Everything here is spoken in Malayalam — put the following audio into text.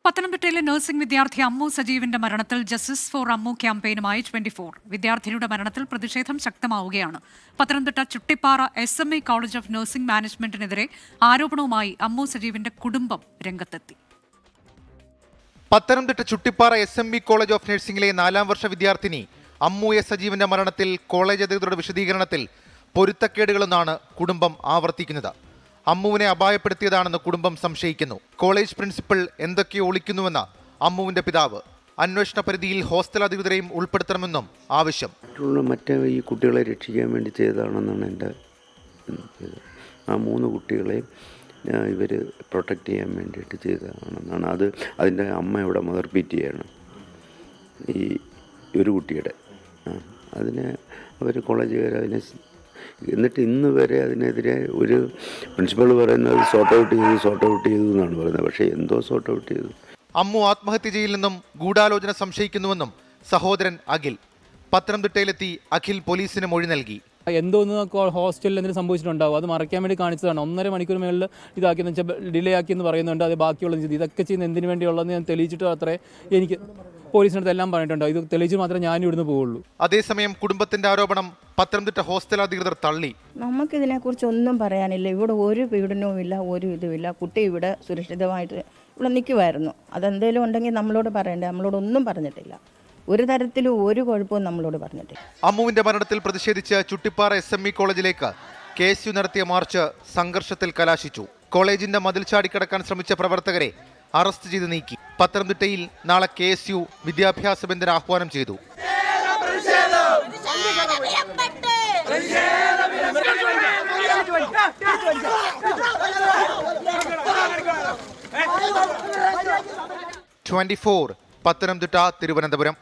പത്തനംതിട്ടയിലെ നഴ്സിംഗ് വിദ്യാർത്ഥി അമ്മു സജീവിന്റെ മരണത്തിൽ ജസ്റ്റിസ് ഫോർ അമ്മു ക്യാമ്പയിനുമായി 24. വിദ്യാർത്ഥിനിയുടെ മരണത്തിൽ പ്രതിഷേധം ശക്തമാവുകയാണ്. Pathanamthitta Chuttipara SME college of nursing മാനേജ്മെന്റിനെതിരെ ആരോപണവുമായി അമ്മു സജീവിന്റെ കുടുംബം രംഗത്തെത്തി. Pathanamthitta Chuttipara SME college of നഴ്സിംഗിലെ 4ാം വർഷ വിദ്യാർത്ഥിനി അമ്മു സജീവിന്റെ മരണത്തിൽ കോളേജ് അധികൃതരുടെ വിശദീകരണത്തിൽ പൊരുത്തക്കേടുകളെന്നാണ് കുടുംബം ആവർത്തിക്കുന്നത്. അമ്മുവിനെ അപായപ്പെടുത്തിയതാണെന്ന് കുടുംബം സംശയിക്കുന്നു. കോളേജ് പ്രിൻസിപ്പൽ എന്തൊക്കെയോ ഒളിക്കുന്നുവെന്ന അമ്മുവിന്റെ പിതാവ്. അന്വേഷണ പരിധിയിൽ ഹോസ്റ്റൽ അധികൃതരെയും ഉൾപ്പെടുത്തണമെന്നും ആവശ്യം. മറ്റേ ഈ കുട്ടികളെ രക്ഷിക്കാൻ വേണ്ടി ചെയ്തതാണെന്നാണ് എൻ്റെ ആ 3 കുട്ടികളെയും ഇവർ പ്രൊട്ടക്റ്റ് ചെയ്യാൻ വേണ്ടിയിട്ട് ചെയ്തതാണെന്നാണ്. അതിൻ്റെ അമ്മ ഇവിടെ മദർ പീറ്റിയാണ് ഈ ഒരു കുട്ടിയുടെ. അതിനെ അവർ കോളേജുകാർ അതിനെ എന്നിട്ട് ഇന്ന് വരെ അതിനെതിരെ ഒരു പ്രിൻസിപ്പൾ പറയുന്നത് സോർട്ട് ഔട്ട് ചെയ്തു എന്നാണ് പറയുന്നത്. പക്ഷേ എന്തോ സോർട്ട് ഔട്ട് ചെയ്തു. അമ്മു ആത്മഹത്യ ചെയ്യില്ലെന്നും ഗൂഢാലോചന സംശയിക്കുന്നുവെന്നും സഹോദരൻ അഖിൽ. പത്തനംതിട്ടയിലെത്തി അഖിൽ പോലീസിന് മൊഴി നൽകി. എന്തോന്ന് ഹോസ്റ്റലിൽ എന്തെങ്കിലും സംഭവിച്ചിട്ടുണ്ടാവും, അത് മറയ്ക്കാൻ വേണ്ടി കാണിച്ചതാണ്. 1.5 മണിക്കൂർ മേളിൽ ഇതാക്കിയെന്ന് വെച്ചാൽ ഡിലേ ആക്കിയെന്ന് പറയുന്നുണ്ട്. അത് ബാക്കിയുള്ളത് ചെയ്ത് ഇതൊക്കെ ചെയ്യുന്ന എന്തിനു വേണ്ടിയുള്ളതെന്ന് ഞാൻ തെളിയിച്ചിട്ട് അത്രേ എനിക്ക് പോലീസിനടുത്ത് എല്ലാം പറഞ്ഞിട്ടുണ്ട്. ഇത് തെളിയിച്ച് മാത്രമേ ഞാൻ ഇവിടുന്ന് പോവുള്ളൂ. അതേസമയം കുടുംബത്തിന്റെ ആരോപണം പത്തനംതിട്ട ഹോസ്റ്റൽ അധികൃതർ തള്ളി. നമുക്കിതിനെക്കുറിച്ച് ഒന്നും പറയാനില്ല. ഇവിടെ ഒരു പീഡനവും ഇല്ല, ഒരു ഇതുമില്ല. കുട്ടി ഇവിടെ സുരക്ഷിതമായിട്ട് ഇവിടെ നിൽക്കുമായിരുന്നു. അതെന്തേലും ഉണ്ടെങ്കിൽ നമ്മളോട് പറയണ്ടേ? നമ്മളോടൊന്നും പറഞ്ഞിട്ടില്ല. ഒരു തരത്തിലും ഒരു കുഴപ്പവും നമ്മളോട് പറഞ്ഞിട്ടില്ല. അമ്മുവിന്റെ മരണത്തിൽ പ്രതിഷേധിച്ച് ചുട്ടിപ്പാറ SME കോളേജിലേക്ക് KSU നടത്തിയ മാർച്ച് സംഘർഷത്തിൽ കലാശിച്ചു. കോളേജിന്റെ മതിൽ ചാടിക്കടക്കാൻ ശ്രമിച്ച പ്രവർത്തകരെ അറസ്റ്റ് ചെയ്ത് നീക്കി. പത്തനംതിട്ടയിൽ നാളെ KSU വിദ്യാഭ്യാസ ബന്ദിന് ആഹ്വാനം ചെയ്തു. പത്തനംതിട്ട, തിരുവനന്തപുരം.